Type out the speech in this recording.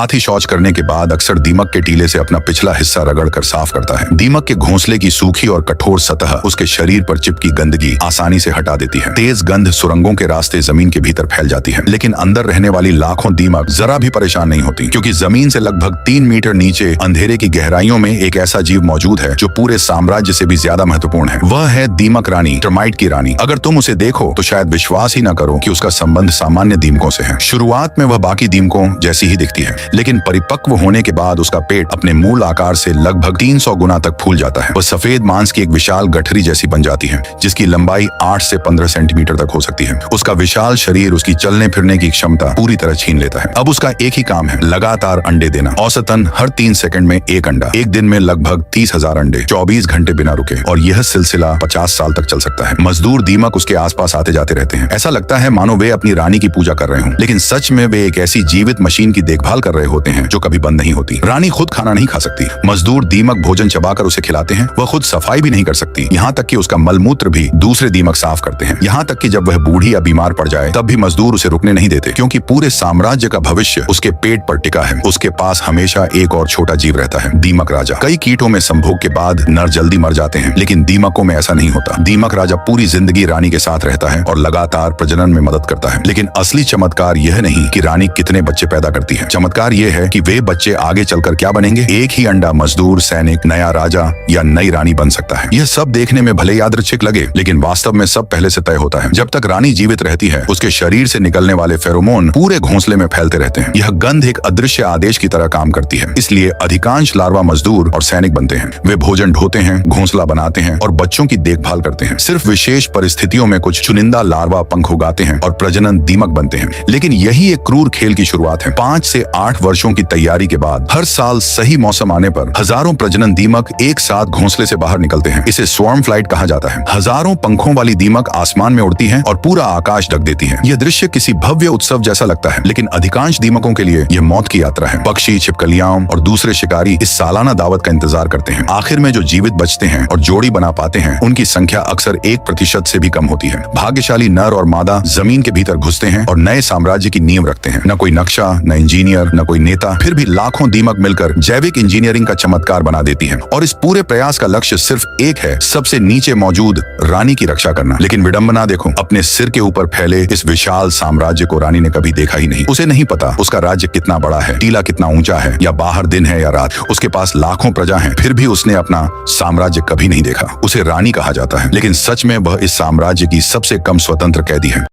हाथी शौच करने के बाद अक्सर दीमक के टीले से अपना पिछला हिस्सा रगड़कर साफ करता है। दीमक के घोंसले की सूखी और कठोर सतह उसके शरीर पर चिपकी गंदगी आसानी से हटा देती है। तेज गंध सुरंगों के रास्ते जमीन के भीतर फैल जाती है, लेकिन अंदर रहने वाली लाखों दीमक जरा भी परेशान नहीं होती, क्योंकि जमीन से लगभग 3 मीटर नीचे अंधेरे की गहराइयों में एक ऐसा जीव मौजूद है जो पूरे साम्राज्य से भी ज्यादा महत्वपूर्ण है। वह है दीमक रानी, टर्माइट की रानी। अगर तुम उसे देखो तो शायद विश्वास ही न करो कि उसका संबंध सामान्य दीमकों से है। शुरुआत में वह बाकी दीमकों जैसी ही दिखती है, लेकिन परिपक्व होने के बाद उसका पेट अपने मूल आकार से लगभग 300 गुना तक फूल जाता है। वह सफेद मांस की एक विशाल गठरी जैसी बन जाती है, जिसकी लंबाई 8 से 15 सेंटीमीटर तक हो सकती है। उसका विशाल शरीर उसकी चलने फिरने की क्षमता पूरी तरह छीन लेता है। अब उसका एक ही काम है, लगातार अंडे देना। औसतन हर 3 सेकंड में एक अंडा। एक दिन में लगभग 30,000 अंडे, 24 घंटे बिना रुके, और यह सिलसिला 50 साल तक चल सकता है। मजदूर दीमक उसके आसपास आते जाते रहते हैं। ऐसा लगता है मानो वे अपनी रानी की पूजा कर रहे हों, लेकिन सच में वे एक ऐसी जीवित मशीन की देखभाल कर रहे होते हैं जो कभी बंद नहीं होती। रानी खुद खाना नहीं खा सकती। मजदूर दीमक भोजन चबाकर उसे खिलाते हैं। वह खुद सफाई भी नहीं कर सकती, यहाँ तक कि उसका मलमूत्र भी दूसरे दीमक साफ करते हैं। यहाँ तक कि जब वह बूढ़ी या बीमार पड़ जाए तब भी मजदूर उसे रुकने नहीं देते, क्योंकि पूरे साम्राज्य का भविष्य उसके पेट पर टिका है। उसके पास हमेशा एक और छोटा जीव रहता है, दीमक राजा। कई कीटों में संभोग के बाद नर जल्दी मर जाते हैं, लेकिन दीमकों में ऐसा नहीं होता। दीमक राजा पूरी जिंदगी रानी के साथ रहता है और लगातार प्रजनन में मदद करता है। लेकिन असली चमत्कार यह नहीं कि रानी कितने बच्चे पैदा करती है। चमत्कार यह है कि वे बच्चे आगे चलकर क्या बनेंगे। एक ही अंडा मजदूर, सैनिक, नया राजा या नई रानी बन सकता है। यह सब देखने में भले यादृच्छिक लगे, लेकिन वास्तव में सब पहले से तय होता है। जब तक रानी जीवित रहती है, उसके शरीर से निकलने वाले फेरोमोन पूरे घोंसले में फैलते रहते हैं। यह गंध एक अदृश्य आदेश की तरह काम करती है, इसलिए अधिकांश लार्वा मजदूर और सैनिक बनते हैं। वे भोजन ढोते हैं, घोंसला बनाते हैं और बच्चों की देखभाल करते हैं। सिर्फ विशेष परिस्थितियों में कुछ चुनिंदा लार्वा पंख उगाते हैं और प्रजनन दीमक बनते हैं। लेकिन यही एक क्रूर खेल की शुरुआत है। 5 से 8 वर्षों की तैयारी के बाद हर साल सही मौसम आने पर हजारों प्रजनन दीमक एक साथ घोंसले से बाहर निकलते हैं। इसे स्वॉर्म फ्लाइट कहा जाता है। हजारों पंखों वाली दीमक आसमान में उड़ती हैं और पूरा आकाश ढक देती हैं। यह दृश्य किसी भव्य उत्सव जैसा लगता है, लेकिन अधिकांश दीमकों के लिए यह मौत की यात्रा है। पक्षी, छिपकलियां और दूसरे शिकारी इस सालाना दावत का इंतजार करते हैं। आखिर में जो जीवित बचते हैं और जोड़ी बना पाते हैं, उनकी संख्या अक्सर 1% से भी कम होती है। भाग्यशाली नर और मादा जमीन के भीतर घुसते हैं और नए साम्राज्य की नींव रखते हैं। न कोई नक्शा, न इंजीनियर, न कोई नेता, फिर भी लाखों दीमक मिलकर जैविक इंजीनियरिंग का चमत्कार बना देती है। और इस पूरे प्रयास का लक्ष्य सिर्फ एक है, सबसे नीचे मौजूद रानी की रक्षा करना। लेकिन विडंबना देखो, अपने सिर के ऊपर फैले इस विशाल साम्राज्य को रानी ने कभी देखा ही नहीं। उसे नहीं पता उसका राज्य कितना बड़ा है, टीला कितना ऊंचा है, या बाहर दिन है या रात। उसके पास लाखों प्रजा हैं, फिर भी उसने अपना साम्राज्य कभी नहीं देखा। उसे रानी कहा जाता है, लेकिन सच में वह इस साम्राज्य की सबसे कम स्वतंत्र कैदी है।